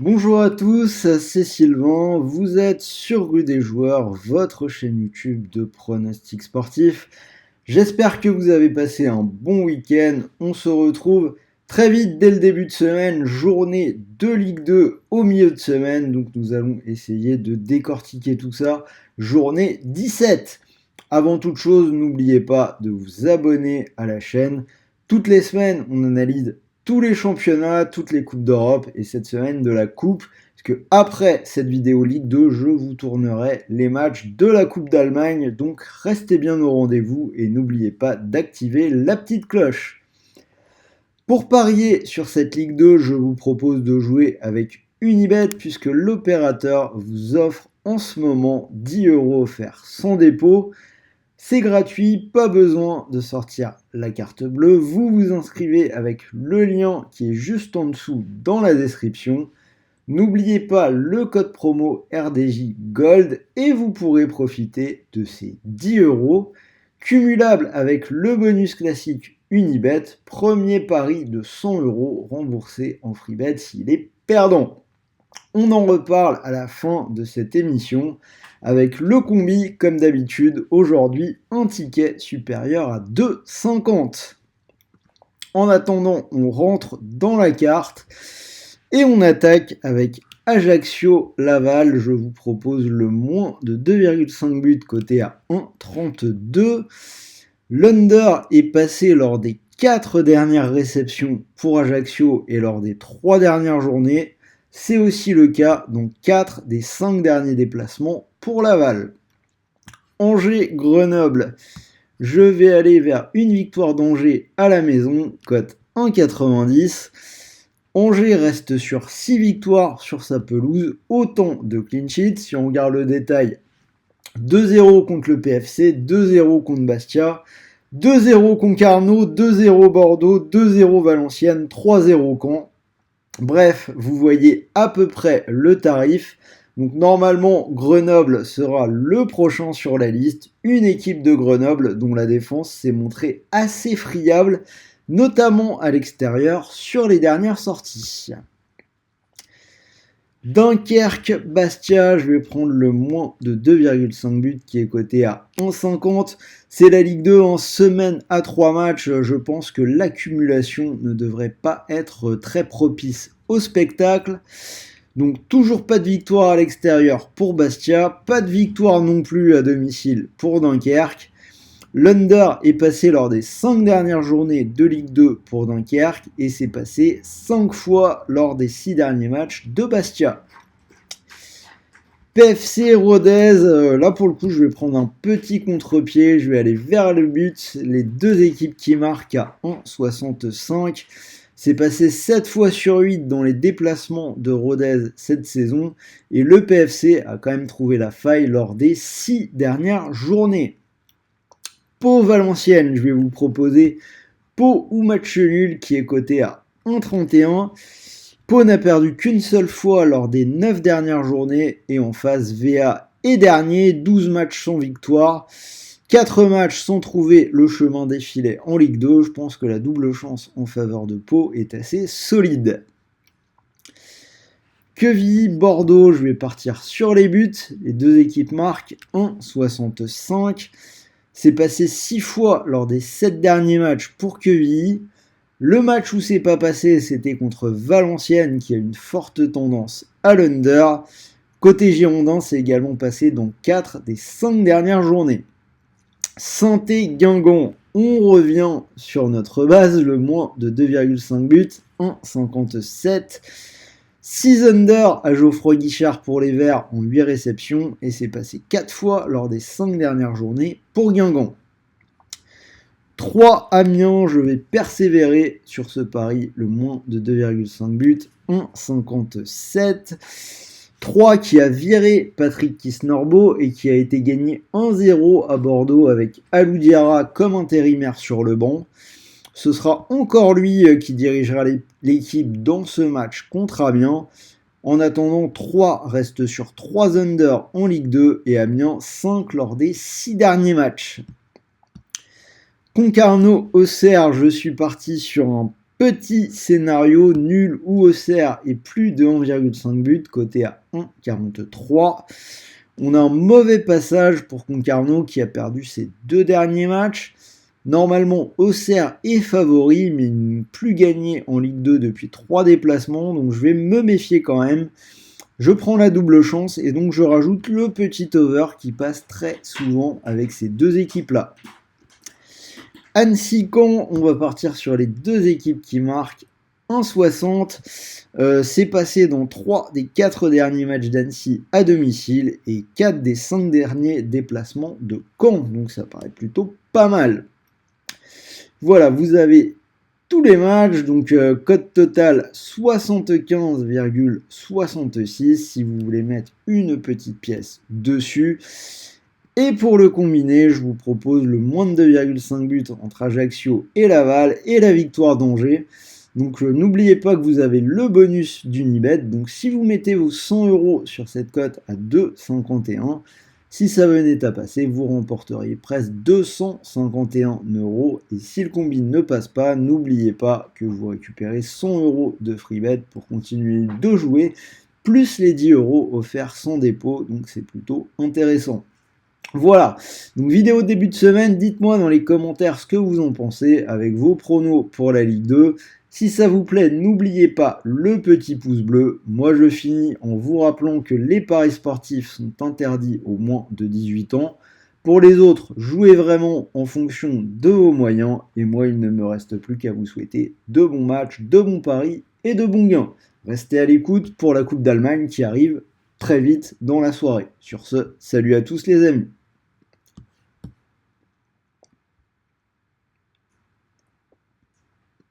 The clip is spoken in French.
Bonjour à tous, c'est Sylvain, vous êtes sur Rue des Joueurs, votre chaîne YouTube de pronostics sportifs. J'espère que vous avez passé un bon week-end, on se retrouve très vite dès le début de semaine, journée de Ligue 2 au milieu de semaine, donc nous allons essayer de décortiquer tout ça, journée 17. Avant toute chose, n'oubliez pas de vous abonner à la chaîne. Toutes les semaines, on analyse tous les championnats, toutes les coupes d'Europe et cette semaine de la coupe. Parce que après cette vidéo Ligue 2, je vous tournerai les matchs de la Coupe d'Allemagne. Donc restez bien au rendez-vous et n'oubliez pas d'activer la petite cloche. Pour parier sur cette Ligue 2, je vous propose de jouer avec Unibet puisque l'opérateur vous offre en ce moment 10 € offerts sans dépôt. C'est gratuit, pas besoin de sortir la carte bleue. Vous vous inscrivez avec le lien qui est juste en dessous dans la description. N'oubliez pas le code promo RDJ Gold et vous pourrez profiter de ces 10 € cumulables avec le bonus classique Unibet. Premier pari de 100 € remboursé en freebet s'il est perdant. On en reparle à la fin de cette émission avec le combi, comme d'habitude, aujourd'hui un ticket supérieur à 2,50. En attendant, on rentre dans la carte et on attaque avec Ajaccio-Laval. Je vous propose le moins de 2,5 buts coté à 1,32. L'under est passé lors des 4 dernières réceptions pour Ajaccio et lors des 3 dernières journées. C'est aussi le cas dans 4 des 5 derniers déplacements pour Laval. Angers-Grenoble, je vais aller vers une victoire d'Angers à la maison, cote 1,90. Angers reste sur 6 victoires sur sa pelouse, autant de clean sheets. Si on regarde le détail, 2-0 contre le PFC, 2-0 contre Bastia, 2-0 Concarneau, 2-0 Bordeaux, 2-0 Valenciennes, 3-0 Caen. Bref, vous voyez à peu près le tarif. Donc normalement, Grenoble sera le prochain sur la liste. Une équipe de Grenoble dont la défense s'est montrée assez friable, notamment à l'extérieur sur les dernières sorties. Dunkerque-Bastia, je vais prendre le moins de 2,5 buts qui est coté à 1,50. C'est la Ligue 2 en semaine à 3 matchs. Je pense que l'accumulation ne devrait pas être très propice au spectacle. Donc toujours pas de victoire à l'extérieur pour Bastia, pas de victoire non plus à domicile pour Dunkerque. L'under est passé lors des 5 dernières journées de Ligue 2 pour Dunkerque et c'est passé 5 fois lors des 6 derniers matchs de Bastia. PFC Rodez, là pour le coup je vais prendre un petit contre-pied, je vais aller vers le but, les deux équipes qui marquent à 1,65. C'est passé 7 fois sur 8 dans les déplacements de Rodez cette saison et le PFC a quand même trouvé la faille lors des 6 dernières journées. Pau-Valenciennes, je vais vous proposer Pau ou match nul qui est coté à 1,31. Pau n'a perdu qu'une seule fois lors des 9 dernières journées et en face VA est dernier, 12 matchs sans victoire, 4 matchs sans trouver le chemin des filets en Ligue 2. Je pense que la double chance en faveur de Pau est assez solide. Quevilly-Bordeaux, je vais partir sur les buts. Les deux équipes marquent 1,65. C'est passé 6 fois lors des 7 derniers matchs pour Quevilly. Le match où c'est pas passé, c'était contre Valenciennes qui a une forte tendance à l'under. Côté Girondin, c'est également passé dans 4 des 5 dernières journées. Saint-Guingamp, on revient sur notre base, le moins de 2,5 buts, 1,57. 6 under à Geoffroy Guichard pour les Verts en 8 réceptions et c'est passé 4 fois lors des 5 dernières journées pour Guingamp. 3 Amiens, je vais persévérer sur ce pari, le moins de 2,5 buts, 1,57. 3 qui a viré Patrick Kisnorbo et qui a été gagné 1-0 à Bordeaux avec Alou Diarra comme intérimaire sur le banc. Ce sera encore lui qui dirigera l'équipe dans ce match contre Amiens. En attendant, 3 reste sur 3 under en Ligue 2 et Amiens 5 lors des 6 derniers matchs. Concarneau-Auxerre, je suis parti sur un Petit scénario, nul ou Auxerre et plus de 1,5 buts, coté à 1,43. On a un mauvais passage pour Concarneau qui a perdu ses 2 derniers matchs. Normalement, Auxerre est favori, mais ils n'ont plus gagné en Ligue 2 depuis 3 déplacements, donc je vais me méfier quand même. Je prends la double chance et donc je rajoute le petit over qui passe très souvent avec ces deux équipes-là. Annecy-Caen, on va partir sur les deux équipes qui marquent 1,60. C'est passé dans 3 des 4 derniers matchs d'Annecy à domicile et 4 des 5 derniers déplacements de Caen. Donc ça paraît plutôt pas mal. Voilà, vous avez tous les matchs, donc cote totale 75,66 si vous voulez mettre une petite pièce dessus. Et pour le combiné, je vous propose le moins de 2,5 buts entre Ajaccio et Laval et la victoire d'Angers. Donc n'oubliez pas que vous avez le bonus d'Unibet. Donc si vous mettez vos 100 € sur cette cote à 2,51, si ça venait à passer, vous remporteriez presque 251 €. Et si le combine ne passe pas, n'oubliez pas que vous récupérez 100 € de free bet pour continuer de jouer, plus les 10 € offerts sans dépôt. Donc c'est plutôt intéressant. Voilà, donc vidéo de début de semaine, dites-moi dans les commentaires ce que vous en pensez avec vos pronos pour la Ligue 2. Si ça vous plaît, n'oubliez pas le petit pouce bleu. Moi je finis en vous rappelant que les paris sportifs sont interdits aux moins de 18 ans. Pour les autres, jouez vraiment en fonction de vos moyens. Et moi il ne me reste plus qu'à vous souhaiter de bons matchs, de bons paris et de bons gains. Restez à l'écoute pour la Coupe d'Allemagne qui arrive très vite dans la soirée. Sur ce, salut à tous les amis.